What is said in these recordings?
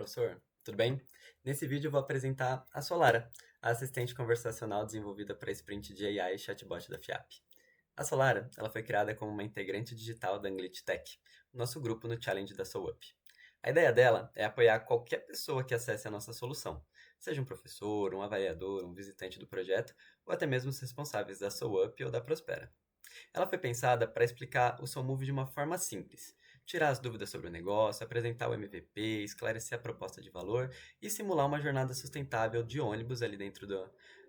Professor, tudo bem? Nesse vídeo eu vou apresentar a Solara, a assistente conversacional desenvolvida para a sprint de AI e chatbot da FIAP. A Solara, ela foi criada como uma integrante digital da Anglit Tech, nosso grupo no Challenge da SoUp. A ideia dela é apoiar qualquer pessoa que acesse a nossa solução, seja um professor, um avaliador, um visitante do projeto, ou até mesmo os responsáveis da SoUp ou da Prospera. Ela foi pensada para explicar o SoulMove de uma forma simples, tirar as dúvidas sobre o negócio, apresentar o MVP, esclarecer a proposta de valor e simular uma jornada sustentável de ônibus ali dentro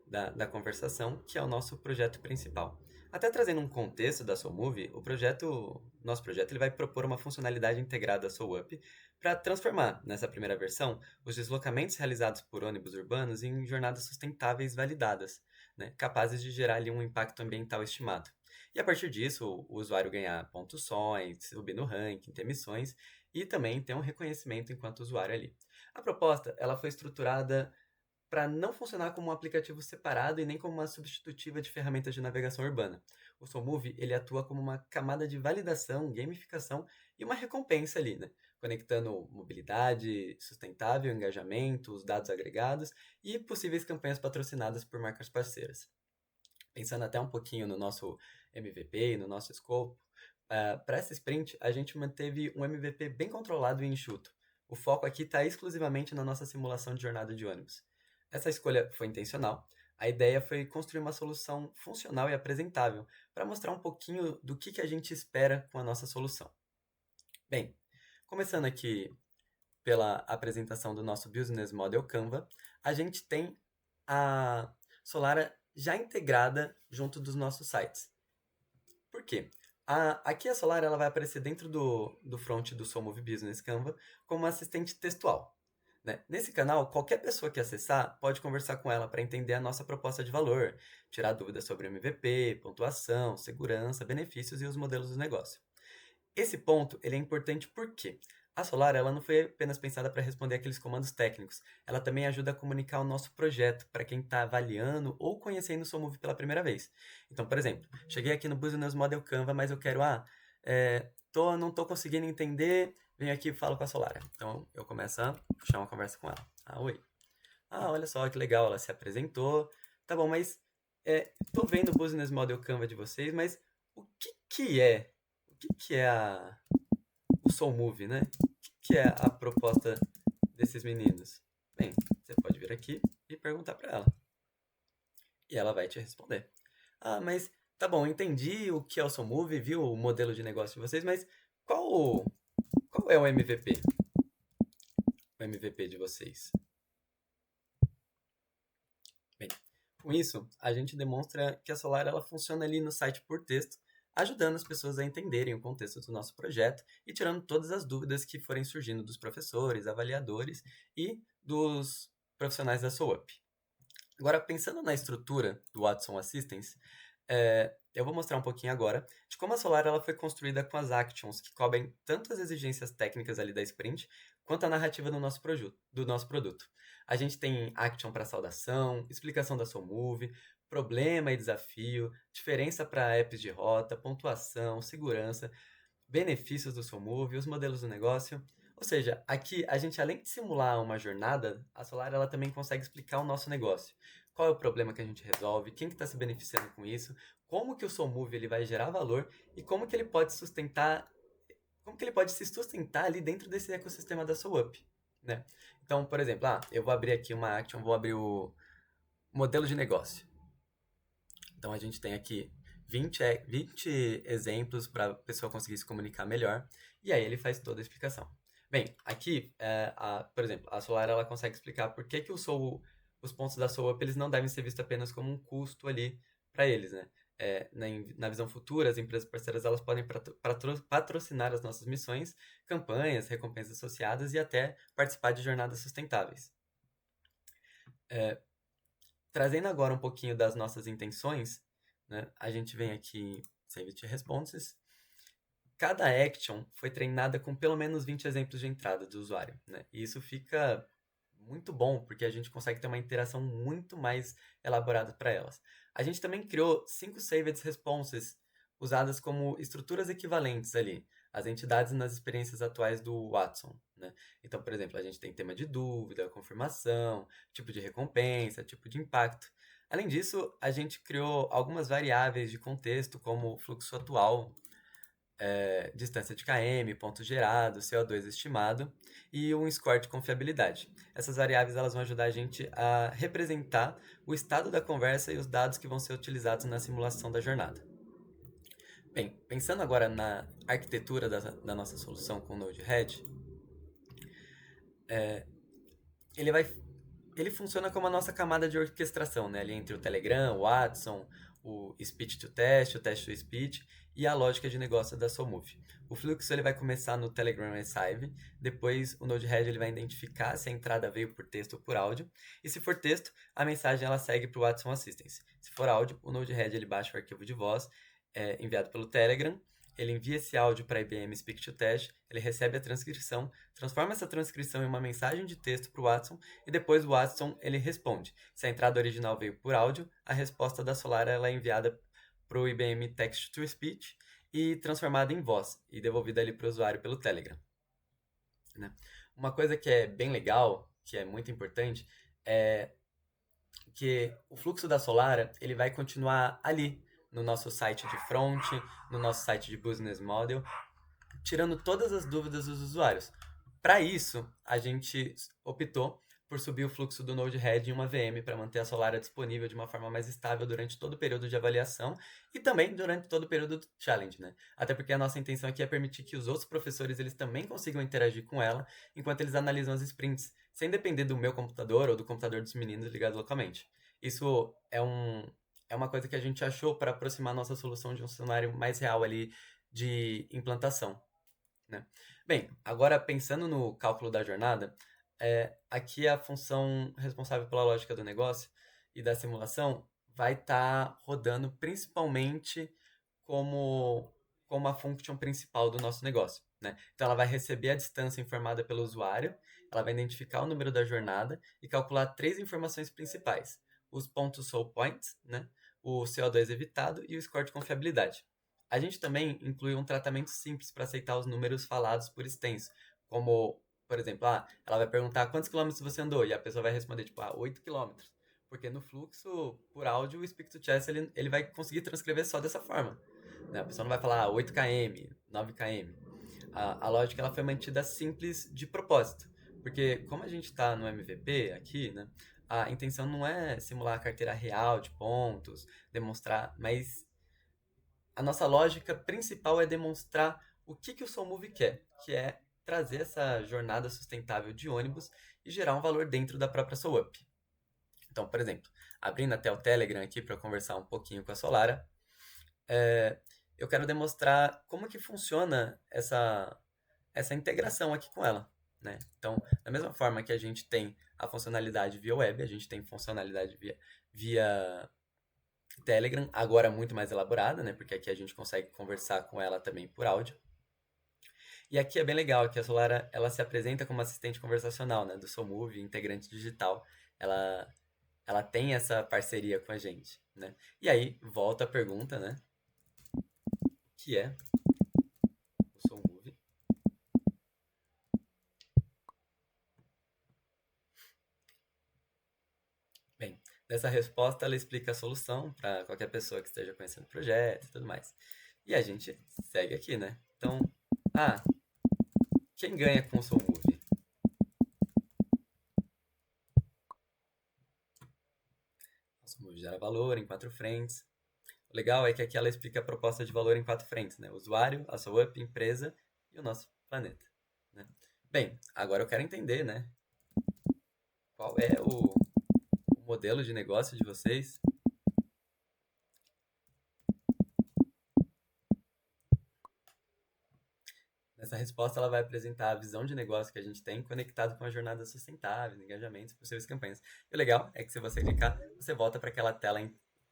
da conversação, que é o nosso projeto principal. Até trazendo um contexto da SoulMove, nosso projeto ele vai propor uma funcionalidade integrada à SoulUp para transformar, nessa primeira versão, os deslocamentos realizados por ônibus urbanos em jornadas sustentáveis validadas, né, capazes de gerar ali um impacto ambiental estimado. E a partir disso, o usuário ganhar pontuações, subir no ranking, ter missões e também ter um reconhecimento enquanto usuário ali. A proposta, ela foi estruturada para não funcionar como um aplicativo separado e nem como uma substitutiva de ferramentas de navegação urbana. O SoulMove, ele atua como uma camada de validação, gamificação e uma recompensa ali, né? Conectando mobilidade sustentável, engajamento, os dados agregados e possíveis campanhas patrocinadas por marcas parceiras. Pensando até um pouquinho no nosso MVP, no nosso escopo, para essa sprint, a gente manteve um MVP bem controlado e enxuto. O foco aqui está exclusivamente na nossa simulação de jornada de ônibus. Essa escolha foi intencional. A ideia foi construir uma solução funcional e apresentável, para mostrar um pouquinho do que a gente espera com a nossa solução. Bem, começando aqui pela apresentação do nosso Business Model Canva, a gente tem a Solara já integrada junto dos nossos sites. Por quê? Aqui a Solara ela vai aparecer dentro do front do SoulMove Business Canva como uma assistente textual. Né? Nesse canal, qualquer pessoa que acessar pode conversar com ela para entender a nossa proposta de valor, tirar dúvidas sobre MVP, pontuação, segurança, benefícios e os modelos do negócio. Esse ponto ele é importante porque a Solar ela não foi apenas pensada para responder aqueles comandos técnicos, ela também ajuda a comunicar o nosso projeto para quem está avaliando ou conhecendo o SoulMove pela primeira vez. Então, por exemplo, cheguei aqui no Business Model Canva, mas eu quero, não estou conseguindo entender, venho aqui e falo com a Solara. Então, eu começo a puxar uma conversa com ela. Oi. Olha só que legal, ela se apresentou. Tá bom, mas tô vendo o Business Model Canva de vocês, mas o que é o Soul Move, né? O que é a proposta desses meninos? Bem, você pode vir aqui e perguntar para ela. E ela vai te responder. Mas tá bom, entendi o que é o Soul Move, viu o modelo de negócio de vocês, mas qual, qual é o MVP? O MVP de vocês? Bem, com isso, a gente demonstra que a Solar ela funciona ali no site por texto, ajudando as pessoas a entenderem o contexto do nosso projeto e tirando todas as dúvidas que forem surgindo dos professores, avaliadores e dos profissionais da SoUp. Agora, pensando na estrutura do Watson Assistance, eu vou mostrar um pouquinho agora de como a Solar ela foi construída com as actions que cobrem tanto as exigências técnicas ali da sprint, quanto a narrativa do nosso produto. A gente tem action para saudação, explicação da SoulMove, problema e desafio, diferença para apps de rota, pontuação, segurança, benefícios do SoulMove, os modelos do negócio. Ou seja, aqui a gente além de simular uma jornada, a Solar ela também consegue explicar o nosso negócio. Qual é o problema que a gente resolve, quem que está se beneficiando com isso, como que o SoulMove ele vai gerar valor e como que ele pode se sustentar ali dentro desse ecossistema da SoulUp, né? Então, por exemplo, eu vou abrir aqui uma action, vou abrir o modelo de negócio. Então, a gente tem aqui 20 exemplos para a pessoa conseguir se comunicar melhor, e aí ele faz toda a explicação. Bem, aqui, por exemplo, a Solar ela consegue explicar por que, os pontos da SoulUp eles não devem ser vistos apenas como um custo ali para eles, né? Na visão futura, as empresas parceiras elas podem patrocinar as nossas missões, campanhas, recompensas associadas e até participar de jornadas sustentáveis. Trazendo agora um pouquinho das nossas intenções, né, a gente vem aqui em Save It Responses. Cada action foi treinada com pelo menos 20 exemplos de entrada do usuário. Né? E isso fica muito bom, porque a gente consegue ter uma interação muito mais elaborada para elas. A gente também criou 5 Saved Responses, usadas como estruturas equivalentes ali. as entidades nas experiências atuais do Watson, né? Então, por exemplo, a gente tem tema de dúvida, confirmação, tipo de recompensa, tipo de impacto. Além disso, a gente criou algumas variáveis de contexto, como fluxo atual, distância de km, ponto gerado, CO2 estimado e um score de confiabilidade. Essas variáveis elas vão ajudar a gente a representar o estado da conversa e os dados que vão ser utilizados na simulação da jornada. Bem, pensando agora na arquitetura da nossa solução com o Node-RED, ele vai ele funciona como a nossa camada de orquestração, né? Ali entre o Telegram, o Watson, o Speech to Text, o Text to Speech e a lógica de negócio da SoMove. O fluxo ele vai começar no Telegram Archive, depois o Node-RED ele vai identificar se a entrada veio por texto ou por áudio, e se for texto, a mensagem ela segue para o Watson Assistance. Se for áudio, o Node-RED ele baixa o arquivo de voz enviado pelo Telegram, ele envia esse áudio para a IBM Speak to Text, ele recebe a transcrição, transforma essa transcrição em uma mensagem de texto para o Watson e depois o Watson ele responde. Se a entrada original veio por áudio, a resposta da Solara ela é enviada para o IBM Text to Speech e transformada em voz e devolvida ali para o usuário pelo Telegram. Né? Uma coisa que é bem legal, que é muito importante, é que o fluxo da Solara ele vai continuar ali no nosso site de front, no nosso site de business model, tirando todas as dúvidas dos usuários. Para isso, a gente optou por subir o fluxo do Node-RED em uma VM para manter a Solara disponível de uma forma mais estável durante todo o período de avaliação e também durante todo o período do challenge, né? Até porque a nossa intenção aqui é permitir que os outros professores eles também consigam interagir com ela enquanto eles analisam as sprints, sem depender do meu computador ou do computador dos meninos ligado localmente. Isso é uma coisa que a gente achou para aproximar a nossa solução de um cenário mais real ali de implantação. Né? Bem, agora pensando no cálculo da jornada, aqui a função responsável pela lógica do negócio e da simulação vai estar rodando principalmente como a function principal do nosso negócio. Né? Então ela vai receber a distância informada pelo usuário, ela vai identificar o número da jornada e calcular três informações principais: os pontos soul points, né? O CO2 evitado e o score de confiabilidade. A gente também inclui um tratamento simples para aceitar os números falados por extenso, como, por exemplo, ela vai perguntar quantos quilômetros você andou, e a pessoa vai responder, tipo, 8 quilômetros. Porque no fluxo, por áudio, o Speak to Chess ele vai conseguir transcrever só dessa forma. Né? A pessoa não vai falar 8 km, 9 km. A lógica ela foi mantida simples de propósito. Porque como a gente está no MVP aqui, né, a intenção não é simular a carteira real de pontos, demonstrar, mas a nossa lógica principal é demonstrar o que o SoulMove quer, que é trazer essa jornada sustentável de ônibus e gerar um valor dentro da própria SoulUp. Então, por exemplo, abrindo até o Telegram aqui para conversar um pouquinho com a Solara, eu quero demonstrar como que funciona essa integração aqui com ela. Né? Então, da mesma forma que a gente tem a funcionalidade via web, a gente tem funcionalidade via Telegram, agora muito mais elaborada, né? Porque aqui a gente consegue conversar com ela também por áudio. E aqui é bem legal que a Solara ela se apresenta como assistente conversacional, né? Do SoulMove, integrante digital. Ela tem essa parceria com a gente, né? E aí volta a pergunta, né? Que é o SoulMove. Bem, nessa resposta ela explica a solução para qualquer pessoa que esteja conhecendo o projeto e tudo mais. E a gente segue aqui, né? Então, quem ganha com o SoulMove? O SoulMove gera valor em 4 frentes. O legal é que aqui ela explica a proposta de valor em 4 frentes, né? O usuário, a SoulUp, empresa e o nosso planeta. Né? Bem, agora eu quero entender, né? Qual é o modelo de negócio de vocês? Nessa resposta, ela vai apresentar a visão de negócio que a gente tem conectado com a jornada sustentável, engajamentos, possíveis campanhas. E o legal é que se você clicar, você volta para aquela tela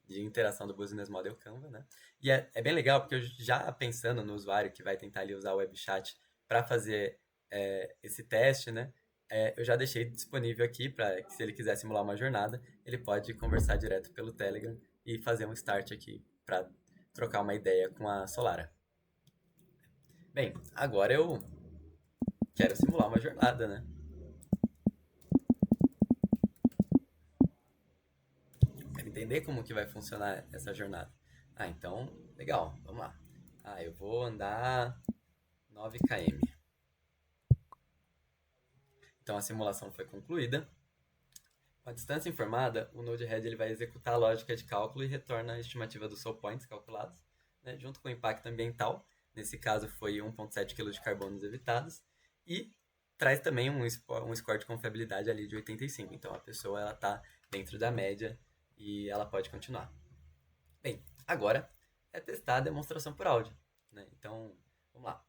de interação do Business Model Canva, né? E é bem legal porque eu já pensando no usuário que vai tentar ali usar o web chat para fazer esse teste, né? Eu já deixei disponível aqui para que se ele quiser simular uma jornada, ele pode conversar direto pelo Telegram e fazer um start aqui para trocar uma ideia com a Solara. Bem, agora eu quero simular uma jornada, né? Quero entender como que vai funcionar essa jornada. Ah, então, legal, vamos lá. Ah, eu vou andar 9 km. Então a simulação foi concluída. Com a distância informada, o Node-RED ele vai executar a lógica de cálculo e retorna a estimativa dos soul points calculados, né, junto com o impacto ambiental. Nesse caso foi 1,7 kg de carbonos evitados. E traz também um score de confiabilidade ali de 85. Então a pessoa está dentro da média e ela pode continuar. Bem, agora é testar a demonstração por áudio. Né? Então, vamos lá.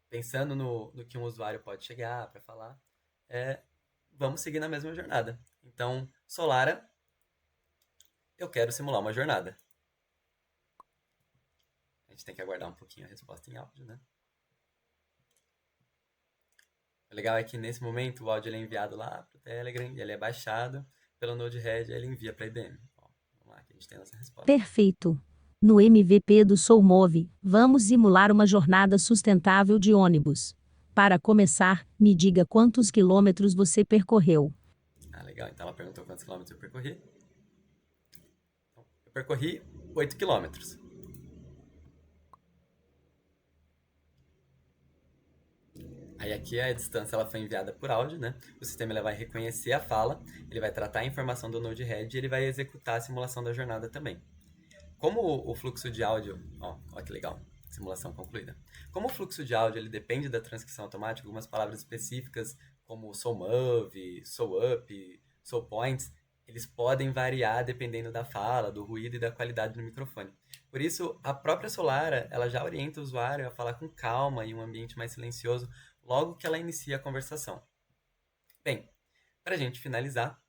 Pensando no que um usuário pode chegar para falar, vamos seguir na mesma jornada. Então, Solara, eu quero simular uma jornada. A gente tem que aguardar um pouquinho a resposta em áudio, né? O legal é que nesse momento o áudio ele é enviado lá para o Telegram e ele é baixado pelo Node-RED e ele envia para a IBM. Ó, vamos lá, que a gente tem a nossa resposta. Perfeito. No MVP do SoulMove, vamos simular uma jornada sustentável de ônibus. Para começar, me diga quantos quilômetros você percorreu. Ah, legal. Então ela perguntou quantos quilômetros eu percorri. Então, eu percorri 8 quilômetros. Aí aqui a distância ela foi enviada por áudio, né? O sistema ele vai reconhecer a fala, ele vai tratar a informação do Node-RED e ele vai executar a simulação da jornada também. Como o fluxo de áudio, ó que legal, simulação concluída. Como o fluxo de áudio ele depende da transcrição automática, algumas palavras específicas como soul move, soul up, soul points, eles podem variar dependendo da fala, do ruído e da qualidade do microfone. Por isso, a própria Solara, ela já orienta o usuário a falar com calma e um ambiente mais silencioso logo que ela inicia a conversação. Bem, para a gente finalizar,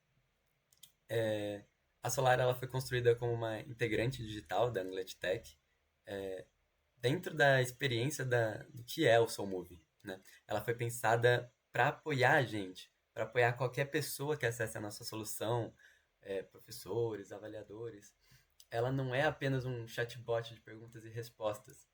a Solara ela foi construída como uma integrante digital da Anglet Tech, dentro da experiência do que é o SoulMove. Né? Ela foi pensada para apoiar a gente, para apoiar qualquer pessoa que acesse a nossa solução, professores, avaliadores. Ela não é apenas um chatbot de perguntas e respostas.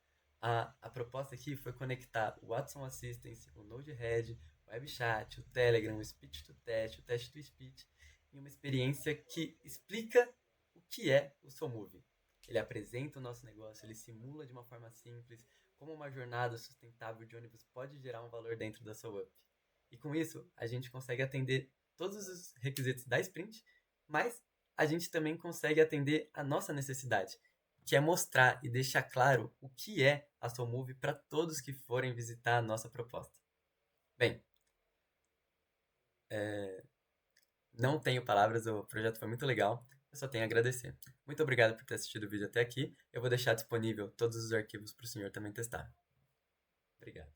A proposta aqui foi conectar o Watson Assistant, o Node-RED, o WebChat, o Telegram, o Speech to Text, o Text to Speech, em uma experiência que explica o que é o SoulMove. Ele apresenta o nosso negócio, ele simula de uma forma simples como uma jornada sustentável de ônibus pode gerar um valor dentro da SoulUp. E com isso, a gente consegue atender todos os requisitos da sprint, mas a gente também consegue atender a nossa necessidade, que é mostrar e deixar claro o que é a SoulMove para todos que forem visitar a nossa proposta. Bem, não tenho palavras, o projeto foi muito legal, eu só tenho a agradecer. Muito obrigado por ter assistido o vídeo até aqui, eu vou deixar disponível todos os arquivos para o senhor também testar. Obrigado.